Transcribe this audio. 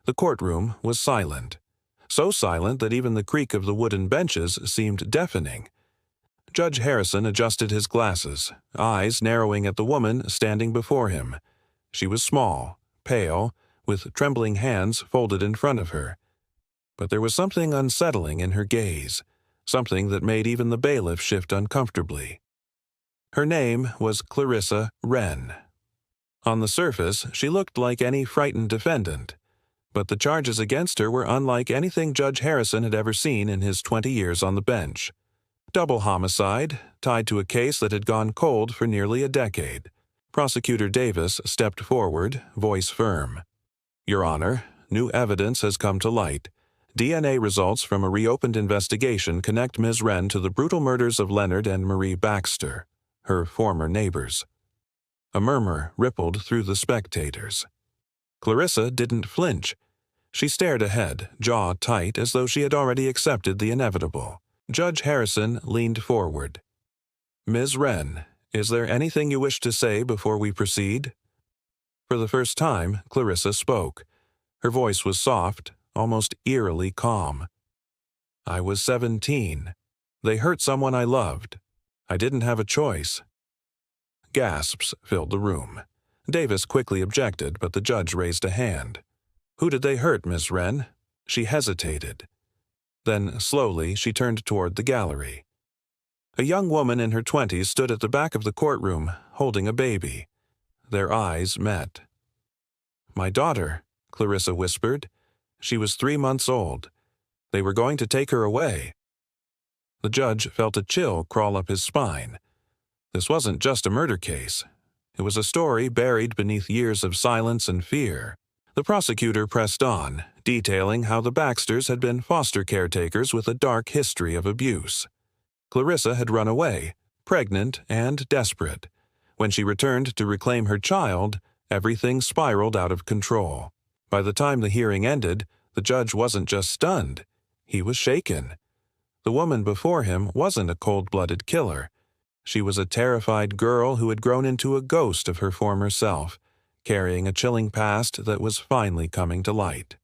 The courtroom was silent, so silent that even the creak of the wooden benches seemed deafening. Judge Harrison adjusted his glasses, eyes narrowing at the woman standing before him. She was small, pale, with trembling hands folded in front of her. But there was something unsettling in her gaze, something that made even the bailiff shift uncomfortably. Her name was Clarissa Wren. On the surface, she looked like any frightened defendant, but the charges against her were unlike anything Judge Harrison had ever seen in his 20 years on the bench. Double homicide, tied to a case that had gone cold for nearly a decade. Prosecutor Davis stepped forward, voice firm. "Your Honor, new evidence has come to light. DNA results from a reopened investigation connect Ms. Wren to the brutal murders of Leonard and Marie Baxter, her former neighbors." A murmur rippled through the spectators. Clarissa didn't flinch. She stared ahead, jaw tight, as though she had already accepted the inevitable. Judge Harrison leaned forward. "Ms. Wren, is there anything you wish to say before we proceed?" For the first time, Clarissa spoke. Her voice was soft, almost eerily calm. "I was 17. They hurt someone I loved. I didn't have a choice." Gasps filled the room. Davis quickly objected, but the judge raised a hand. "Who did they hurt, Miss Wren?" She hesitated. Then, slowly, she turned toward the gallery. A young woman in her 20s stood at the back of the courtroom, holding a baby. Their eyes met. "My daughter," Clarissa whispered. "She was 3 months old. They were going to take her away." The judge felt a chill crawl up his spine. This wasn't just a murder case. It was a story buried beneath years of silence and fear. The prosecutor pressed on, detailing how the Baxters had been foster caretakers with a dark history of abuse. Clarissa had run away, pregnant and desperate. When she returned to reclaim her child, everything spiraled out of control. By the time the hearing ended, the judge wasn't just stunned. He was shaken. The woman before him wasn't a cold-blooded killer. She was a terrified girl who had grown into a ghost of her former self, carrying a chilling past that was finally coming to light.